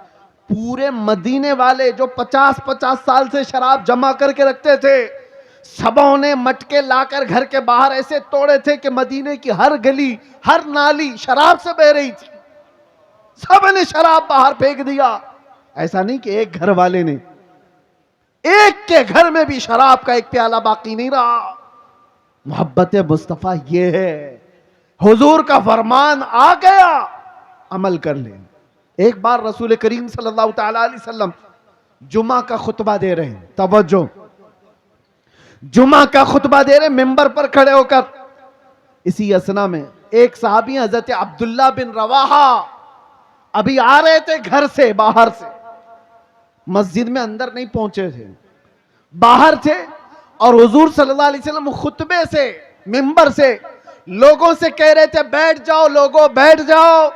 Speaker 1: पूरे मदीने वाले जो 50-50 साल से शराब जमा करके रखते थे, सबों ने मटके लाकर घर के बाहर ऐसे तोड़े थे कि मदीने की हर गली हर नाली शराब से बह रही थी। सब ने शराब बाहर फेंक दिया। ऐसा नहीं कि एक घर वाले ने, एक के घर में भी शराब का एक प्याला बाकी नहीं रहा। मोहब्बत मुस्तफा ये है, हुजूर का फरमान आ गया, अमल कर ले। एक बार रसूल करीम सल्लल्लाहु ताला अलैहि वसल्लम जुमा का खुतबा दे रहे हैं, तवज्जो, जुमा का खुतबा दे रहे मिंबर पर खड़े होकर। इसी असना में एक सहाबी हजरत अब्दुल्ला बिन रवाहा अभी आ रहे थे घर से, बाहर से, मस्जिद में अंदर नहीं पहुंचे थे, बाहर थे। और हुजूर सल्लल्लाहु अलैहि वसल्लम खुतबे से मिंबर से लोगों से कह रहे थे बैठ जाओ लोगों बैठ जाओ।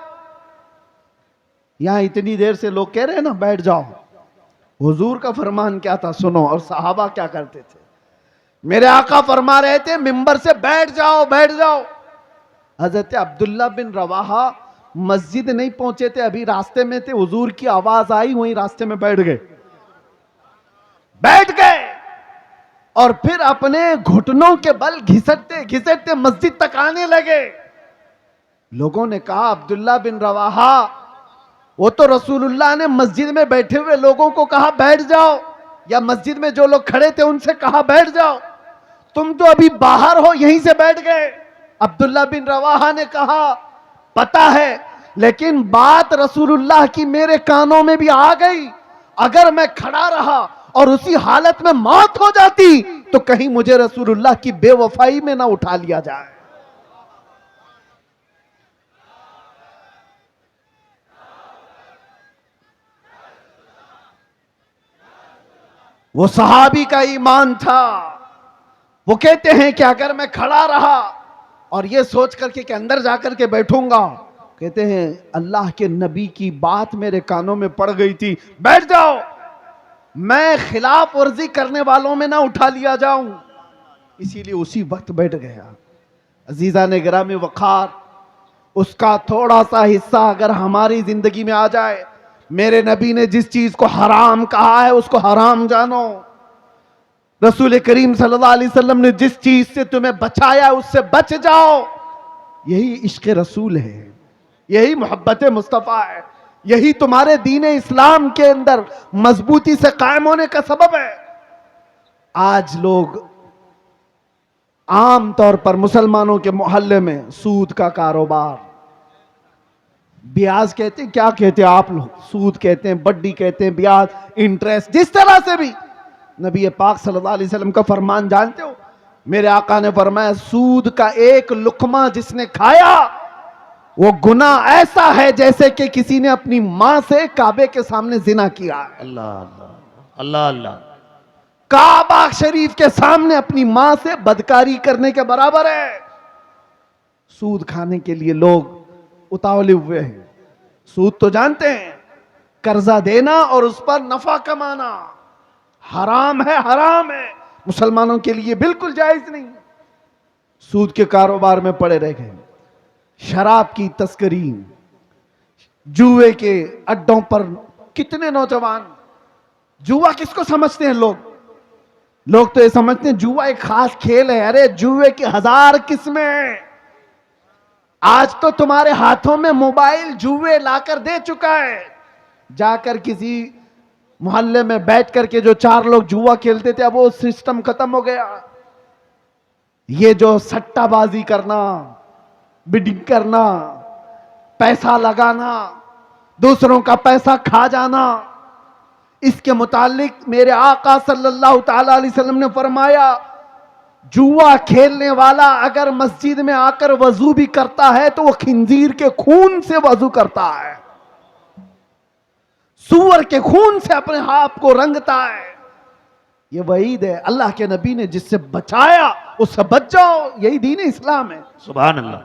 Speaker 1: यहां इतनी देर से लोग कह रहे हैं ना बैठ जाओ। हुजूर का फरमान क्या था सुनो, और सहाबा क्या करते थे। मेरे आका फरमा रहे थे मिंबर से बैठ जाओ बैठ जाओ। हजरत अब्दुल्ला बिन रवाहा मस्जिद नहीं पहुंचे थे, अभी रास्ते में थे, हुजूर की आवाज आई, वहीं रास्ते में बैठ गए और फिर अपने घुटनों के बल घिसटते घिसटते मस्जिद तक आने लगे। लोगों ने कहा अब्दुल्ला बिन रवाहा, वो तो रसूलुल्लाह ने मस्जिद में बैठे हुए लोगों को कहा बैठ जाओ, या मस्जिद में जो लोग खड़े थे उनसे कहा बैठ जाओ, तुम तो अभी बाहर हो यहीं से बैठ गए। अब्दुल्ला बिन रवाहा ने कहा पता है, लेकिन बात रसूलुल्लाह की मेरे कानों में भी आ गई। अगर मैं खड़ा रहा और उसी हालत में मौत हो जाती तो कहीं मुझे रसूलुल्लाह की बेवफाई में ना उठा लिया जाए। वो सहाबी का ईमान था। वो कहते हैं कि अगर मैं खड़ा रहा और ये सोच करके कि अंदर जाकर के बैठूंगा, कहते हैं अल्लाह के नबी की बात मेरे कानों में पड़ गई थी, बैठ जाओ, मैं खिलाफ वर्जी करने वालों में ना उठा लिया जाऊं, इसीलिए उसी वक्त बैठ गया। अजीजा ने गिरामी वखार, उसका थोड़ा सा हिस्सा अगर हमारी जिंदगी में आ जाए, मेरे नबी ने जिस चीज को हराम कहा है उसको हराम जानो। रसूल करीम सल्लल्लाहु अलैहि वसल्लम ने जिस चीज से तुम्हें बचाया उससे बच जाओ। यही इश्क रसूल है, यही मोहब्बत मुस्तफ़ा है, यही तुम्हारे दीन इस्लाम के अंदर मजबूती से कायम होने का सबब है। आज लोग आम तौर पर मुसलमानों के मोहल्ले में सूद का कारोबार, ब्याज कहते हैं, क्या कहते हैं आप लोग, सूद कहते हैं, बड्डी कहते हैं, ब्याज, इंटरेस्ट, जिस तरह से भी। नबी पाक सल्लल्लाहु अलैहि वसल्लम का फरमान जानते हो, मेरे आका ने फरमाया सूद का एक लुकमा जिसने खाया वो गुनाह ऐसा है जैसे कि किसी ने अपनी मां से काबे के सामने जिना किया।
Speaker 2: अल्लाह अल्लाह अल्लाह अल्लाह।
Speaker 1: काबा शरीफ के सामने अपनी मां से बदकारी करने के बराबर है। सूद खाने के लिए लोग उतावले हुए हैं। सूद तो जानते हैं, कर्जा देना और उस पर नफा कमाना हराम है, हराम है, मुसलमानों के लिए बिल्कुल जायज नहीं। सूद के कारोबार में पड़े रह गए, शराब की तस्करी, जुए के अड्डों पर कितने नौजवान, जुआ किसको समझते हैं लोग तो ये समझते हैं जुआ एक खास खेल है। अरे जुए की 1000 किस्में हैं। आज तो तुम्हारे हाथों में मोबाइल जुए लाकर दे चुका है। जाकर किसी मोहल्ले में बैठ करके जो 4 लोग जुआ खेलते थे, अब वो सिस्टम खत्म हो गया। ये जो सट्टाबाजी करना, बिडिंग करना, पैसा लगाना, दूसरों का पैसा खा जाना, इसके मुतालिक मेरे आका सल्लल्लाहु ताला अलैहि वसल्लम ने फरमाया जुआ खेलने वाला अगर मस्जिद में आकर वजू भी करता है तो वो खिंजीर के खून से वजू करता है, सूअर के खून से अपने हाथ को रंगता है। ये वईद है। अल्लाह के नबी ने जिससे बचाया उससे बच जाओ, यही दीन इस्लाम है।
Speaker 3: सुभान अल्लाह।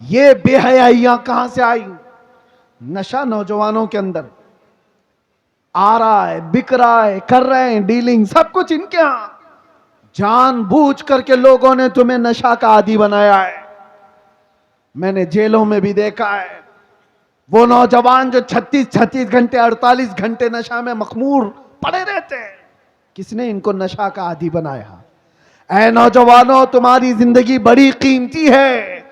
Speaker 1: ये बेहयाइयां कहां से आई? नशा नौजवानों के अंदर आ रहा है, बिक रहा है, कर रहे हैं डीलिंग, सब कुछ इनके यहां। जानबूझ करके लोगों ने तुम्हें नशा का आदी बनाया है। मैंने जेलों में भी देखा है वो नौजवान जो 36 घंटे 48 घंटे नशा में मखमूर पड़े रहते हैं। किसने इनको नशा का आदी बनाया? ऐ नौजवानों, तुम्हारी जिंदगी बड़ी कीमती है।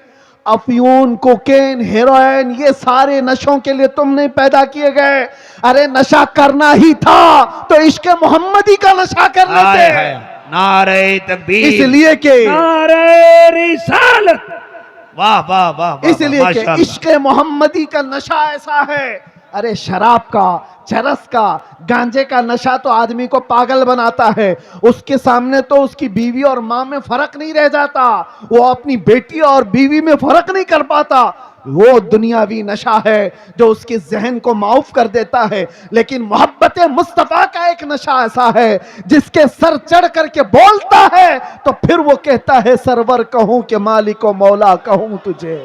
Speaker 1: अफयून, कोकेन, हेरोइन, ये सारे नशों के लिए तुम नहीं पैदा किए गए। अरे नशा करना ही था तो इश्क मोहम्मदी का नशा कर लेते।
Speaker 3: नारे तकबीर,
Speaker 1: इसलिए कि
Speaker 3: नारे रिसालत, वाह वाह वाह,
Speaker 1: इसलिए कि इश्क मोहम्मदी का नशा ऐसा है। अरे शराब का, चरस का, गांजे का नशा तो आदमी को पागल बनाता है। उसके सामने तो उसकी बीवी और माँ में फर्क नहीं रह जाता, वो अपनी बेटी और बीवी में फर्क नहीं कर पाता। वो दुनियावी नशा है जो उसके जहन को माउफ कर देता है। लेकिन मोहब्बत मुस्तफा का एक नशा ऐसा है जिसके सर चढ़ करके बोलता है तो फिर वो कहता है सरवर कहूं कि मालिक व मौला कहूं तुझे,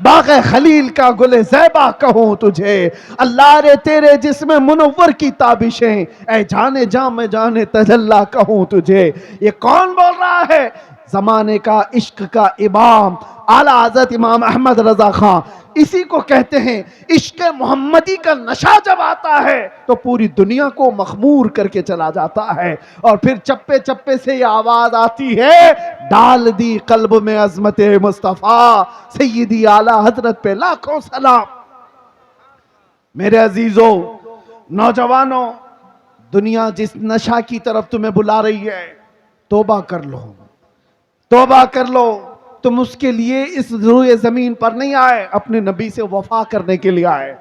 Speaker 1: बाग़े खलील का गुले ज़ैबा कहूं तुझे, अल्लाह रे तेरे जिसमें मुनव्वर की ताबिशें, ऐ जाने जा में जाने तजल्ला कहूं तुझे। ये कौन बोल रहा है? जमाने का इश्क का इमाम आला हज़रत इमाम अहमद रजा खां। इसी को कहते हैं इश्क मोहम्मदी का नशा जब आता है तो पूरी दुनिया को मखमूर करके चला जाता है। और फिर चप्पे चप्पे से ये आवाज आती है, डाल दी कल्ब में अजमत मुस्तफा, सैयदी आला हजरत पे लाखों सलाम। मेरे अजीजों, नौजवानों, दुनिया जिस नशा की तरफ तुम्हें बुला रही है, तौबा कर लो, तौबा कर लो। तुम उसके लिए इस रूए जमीन पर नहीं आए, अपने नबी से वफा करने के लिए आए।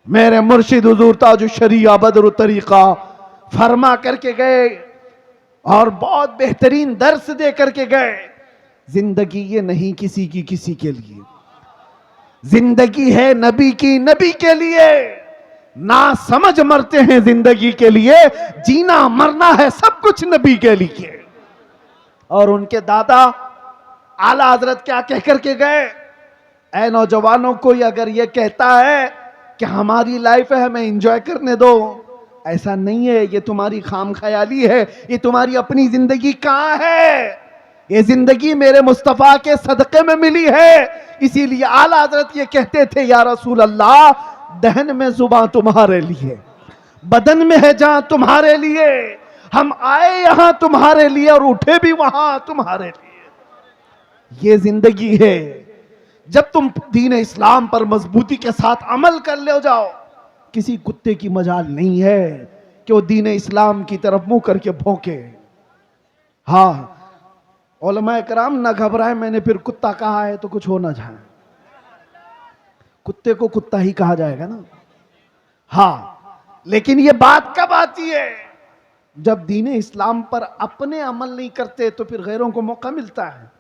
Speaker 1: मेरे मुर्शिद हुजूर ताजुश शरीया बदर तरीका फरमा करके गए और बहुत बेहतरीन दर्स दे करके गए। जिंदगी ये नहीं किसी की किसी के लिए, जिंदगी है नबी की नबी के लिए। ना समझ मरते हैं जिंदगी के लिए, जीना मरना है सब कुछ नबी के लिए। और उनके दादा आला हजरत क्या कह करके गए? ऐ नौजवानों, कोई अगर ये कहता है कि हमारी लाइफ है हमें एंजॉय करने दो, ऐसा नहीं है, ये तुम्हारी खाम ख्याली है। ये तुम्हारी अपनी जिंदगी कहां है? ये जिंदगी मेरे मुस्तफा के सदक़े में मिली है। इसीलिए आला हजरत ये कहते थे, या रसूल अल्लाह, दहन में जुबान तुम्हारे लिए, बदन में है जान तुम्हारे लिए, हम आए यहां तुम्हारे लिए और उठे भी वहां तुम्हारे लिए। ये जिंदगी है। जब तुम दीन इस्लाम पर मजबूती के साथ अमल कर ले जाओ, किसी कुत्ते की मजाल नहीं है कि वो दीन इस्लाम की तरफ मुंह करके भौंके। हाँ, उलमा कराम ना घबराए, मैंने फिर कुत्ता कहा है तो कुछ हो ना जाए, कुत्ते को कुत्ता ही कहा जाएगा ना। हाँ, लेकिन ये बात कब आती है? जब दीन इस्लाम पर अपने अमल नहीं करते तो फिर गैरों को मौका मिलता है।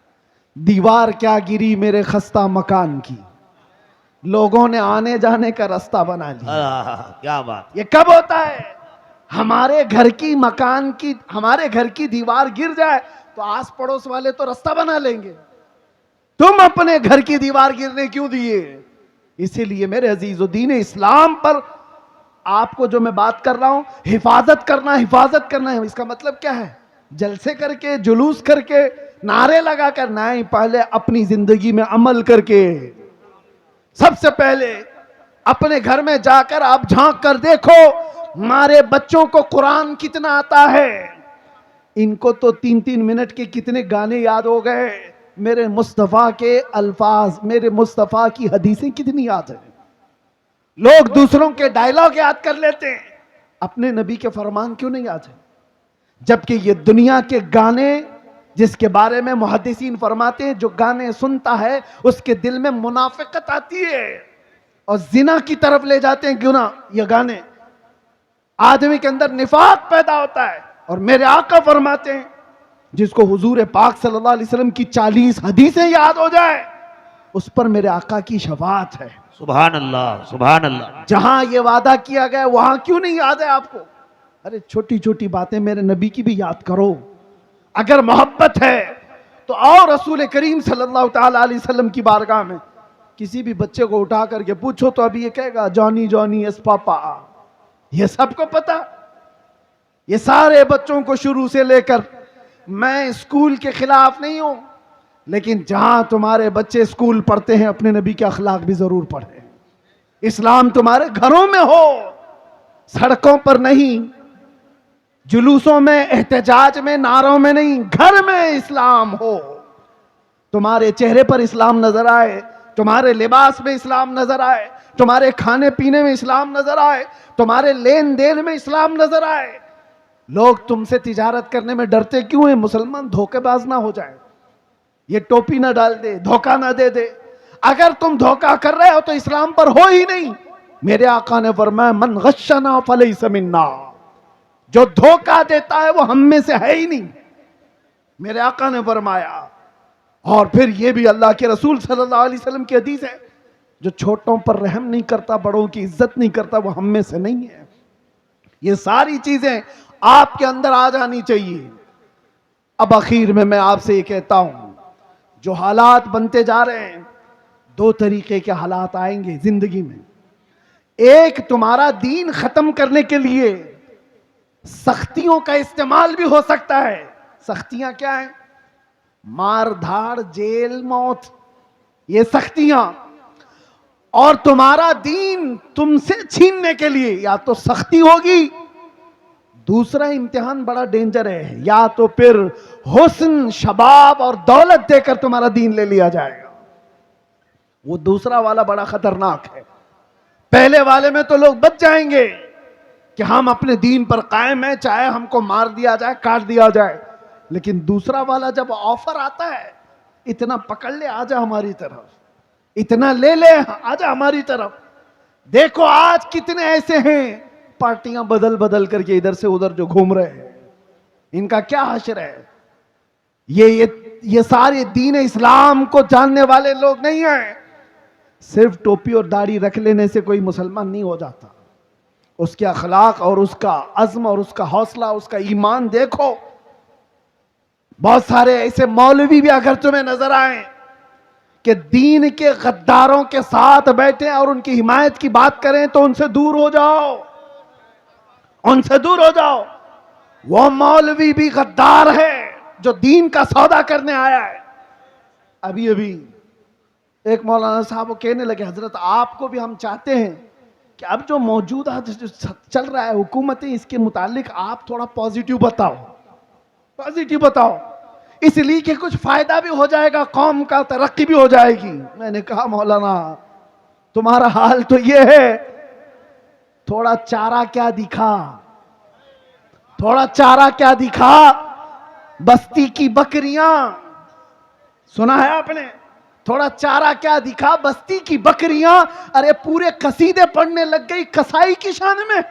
Speaker 1: दीवार क्या गिरी मेरे खस्ता मकान की, लोगों ने आने जाने का रास्ता बना लिया।
Speaker 3: क्या बात।
Speaker 1: ये कब होता है? हमारे घर की मकान की, हमारे घर की दीवार गिर जाए तो आस पड़ोस वाले तो रास्ता बना लेंगे। तुम अपने घर की दीवार गिरने क्यों दिए? इसीलिए मेरे अजीजों, दीन इस्लाम पर आपको जो मैं बात कर रहा हूं, हिफाजत करना, हिफाजत करना है। इसका मतलब क्या है? जलसे करके, जुलूस करके, नारे लगाकर नहीं, पहले अपनी जिंदगी में अमल करके। सबसे पहले अपने घर में जाकर आप झांक कर देखो, हमारे बच्चों को कुरान कितना आता है। इनको तो 3-3 मिनट के कितने गाने याद हो गए। मेरे मुस्तफा के अल्फाज, मेरे मुस्तफा की हदीसें कितनी याद है। लोग दूसरों के डायलॉग याद कर लेते हैं, अपने नबी के फरमान क्यों नहीं याद है? जबकि ये दुनिया के गाने, जिसके बारे में मुहद्दिसीन फरमाते हैं, जो गाने सुनता है उसके दिल में मुनाफिकत आती है और जिना की तरफ ले जाते हैं। क्यों ना? ये गाने आदमी के अंदर निफाक पैदा होता है। और मेरे आका फरमाते हैं, जिसको हुजूर पाक सल्लल्लाहु अलैहि वसल्लम की 40 हदीसें याद हो जाए, उस पर मेरे आका की शफाअत है।
Speaker 3: सुभान अल्लाह, सुभान अल्लाह।
Speaker 1: जहां ये वादा किया गया वहां क्यों नहीं याद है आपको? अरे छोटी छोटी बातें मेरे नबी की भी याद करो। अगर मोहब्बत है तो आओ रसूल करीम सल्लल्लाहु ताला अलैहि वसल्लम की बारगाह में, किसी भी बच्चे को उठा करके पूछो तो अभी ये कहेगा जॉनी जॉनी यस पापा। ये सबको पता, ये सारे बच्चों को शुरू से लेकर, मैं स्कूल के खिलाफ नहीं हूं, लेकिन जहां तुम्हारे बच्चे स्कूल पढ़ते हैं अपने नबी के अखलाक भी जरूर पढ़े। इस्लाम तुम्हारे घरों में हो, सड़कों पर नहीं, जुलूसों में, एहतजाज में, नारों में नहीं, घर में इस्लाम हो। तुम्हारे चेहरे पर इस्लाम नजर आए, तुम्हारे लिबास में इस्लाम नजर आए, तुम्हारे खाने पीने में इस्लाम नजर आए, तुम्हारे लेन देन में इस्लाम नजर आए। लोग तुमसे तिजारत करने में डरते क्यों हैं? मुसलमान धोखेबाज ना हो जाए, ये टोपी ना डाल दे, धोखा ना दे दे। अगर तुम धोखा कर रहे हो तो इस्लाम पर हो ही नहीं। मेरे आका ने फरमाया मन गश्शना फलैसा मिन्ना, जो धोखा देता है वो हम में से है ही नहीं, मेरे आका ने फरमाया। और फिर ये भी अल्लाह के रसूल सल्लल्लाहु अलैहि वसल्लम की हदीस है, जो छोटों पर रहम नहीं करता, बड़ों की इज्जत नहीं करता, वो हम में से नहीं है। ये सारी चीजें आपके अंदर आ जानी चाहिए। अब आखिर में मैं आपसे ये कहता हूं, जो हालात बनते जा रहे हैं, दो तरीके के हालात आएंगे जिंदगी में। एक, तुम्हारा दीन खत्म करने के लिए सख्तियों का इस्तेमाल भी हो सकता है। सख्तियां क्या है? मार धाड़, जेल, मौत, ये सख्तियां। और तुम्हारा दीन तुमसे छीनने के लिए या तो सख्ती होगी, दूसरा इम्तिहान बड़ा डेंजर है, या तो फिर हुस्न, शबाब और दौलत देकर तुम्हारा दीन ले लिया जाएगा। वो दूसरा वाला बड़ा खतरनाक है। पहले वाले में तो लोग बच जाएंगे कि हम अपने दीन पर कायम हैं, चाहे हमको मार दिया जाए, काट दिया जाए। लेकिन दूसरा वाला जब ऑफर आता है, इतना पकड़ ले, आजा हमारी तरफ, इतना ले ले, आजा हमारी तरफ। देखो आज कितने ऐसे हैं, पार्टियां बदल बदल करके इधर से उधर जो घूम रहे हैं, इनका क्या हश्र है? ये सारे दीन इस्लाम को जानने वाले लोग नहीं हैं। सिर्फ टोपी और दाढ़ी रख लेने से कोई मुसलमान नहीं हो जाता। उसके अखलाक और उसका अज़्म और उसका हौसला, उसका ईमान देखो। बहुत सारे ऐसे मौलवी भी अगर तुम्हें नजर आए कि दीन के गद्दारों के साथ बैठे और उनकी हिमायत की बात करें, तो उनसे दूर हो जाओ, उनसे दूर हो जाओ। वो मौलवी भी गद्दार है जो दीन का सौदा करने आया है। अभी अभी एक मौलाना साहब वो कहने लगे, हजरत आपको भी हम चाहते हैं कि अब जो मौजूदा जो चल रहा है हुकूमतें, इसके मुतालिक आप थोड़ा पॉजिटिव बताओ, पॉजिटिव बताओ, इसलिए कि कुछ फायदा भी हो जाएगा, कौम का तरक्की भी हो जाएगी। मैंने कहा मौलाना तुम्हारा हाल तो ये है, थोड़ा चारा क्या दिखा, थोड़ा चारा क्या दिखा। बस्ती की बकरियां, सुना है आपने? थोड़ा चारा क्या दिखा, बस्ती की बकरियां। अरे पूरे कसीदे पढ़ने लग गई कसाई की शान में,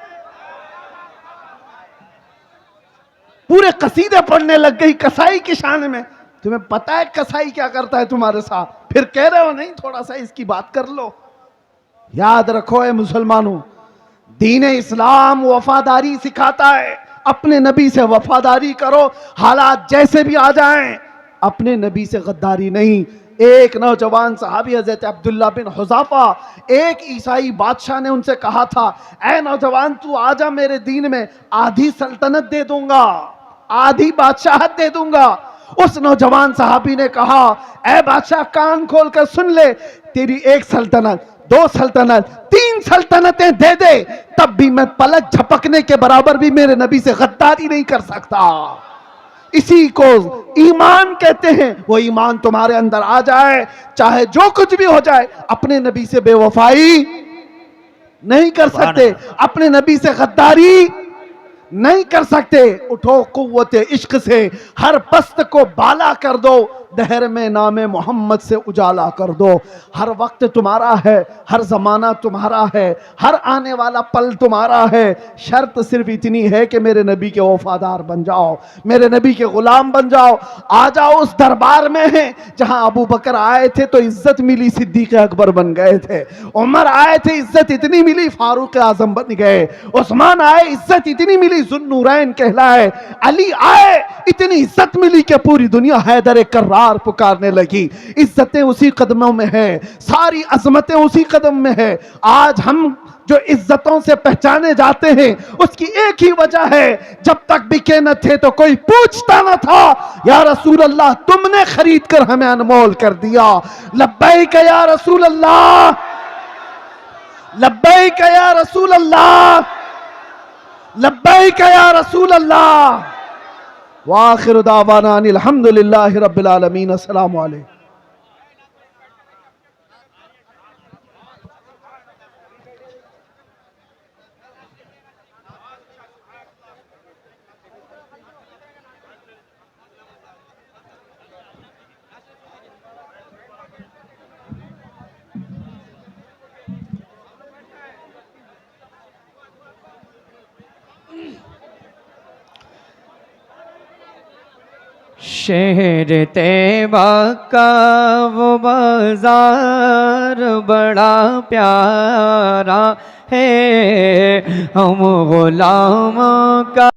Speaker 1: पूरे कसीदे पढ़ने लग गई कसाई की शान में। तुम्हें पता है कसाई क्या करता है तुम्हारे साथ? फिर कह रहे हो नहीं थोड़ा सा इसकी बात कर लो। याद रखो ए मुसलमानों, दीन इस्लाम वफादारी सिखाता है। अपने नबी से वफादारी करो, हालात जैसे भी आ जाएं, अपने नबी से गद्दारी नहीं। एक नौजवान सहाबी हज़रत अब्दुल्ला बिन हुज़ाफा, एक ईसाई बादशाह ने उनसे कहा था, ऐ नौजवान तू आजा मेरे दीन में, आधी सल्तनत दे दूंगा, आधी बादशाहत दे दूंगा। उस नौजवान सहाबी ने कहा, ऐ बादशाह कान खोल कर सुन ले, तेरी एक सल्तनत, दो सल्तनत, तीन सल्तनतें दे दे, तब भी मैं पलक झपकने के बराबर भी मेरे नबी से गद्दारी नहीं कर सकता। इसी को ईमान कहते हैं। वो ईमान तुम्हारे अंदर आ जाए, चाहे जो कुछ भी हो जाए, अपने नबी से बेवफाई नहीं कर सकते, अपने नबी से गद्दारी नहीं कर सकते। उठो कुव्वत इश्क से, हर पस्त को बाला कर दो, दहर में नाम मोहम्मद से उजाला कर दो। हर वक्त तुम्हारा है, हर ज़माना तुम्हारा है, हर आने वाला पल तुम्हारा है। शर्त सिर्फ इतनी है कि मेरे नबी के वफादार बन जाओ, मेरे नबी के ग़ुलाम बन जाओ। आ जाओ उस दरबार में है जहां अबू बकर आए थे तो इज्जत मिली, सिद्दीक़ अकबर बन गए थे। उमर आए थे, इज्जत इतनी मिली, फारूक आजम बन गए। उस्मान आए, इज्जत इतनी मिली, ज़ुन्नूरैन कहलाए। अली आए, इतनी इज्जत मिली कि पूरी दुनिया हैदर कर्रार पुकारने लगी। इज्जतें उसी कदमों में है, सारी अजमतें उसी कदम में है। आज हम जो इज्जतों से पहचाने जाते हैं उसकी एक ही वजह है, जब तक बिके न थे तो कोई पूछता न था। या रसूल अल्लाह, तुमने खरीद कर हमें अनमोल कर दिया। लब्बैक या रसूल अल्लाह, लब्बैक या रसूल अल्लाह, लब्बैक या रसूल अल्लाह। वाखिर दावाना अनिल हम्दुलिल्लाहि रब्बिल आलमीन। अस्सलामु अलैकुम।
Speaker 4: शहर तैबा का वो बाजार बड़ा प्यारा है, हम गुलामों का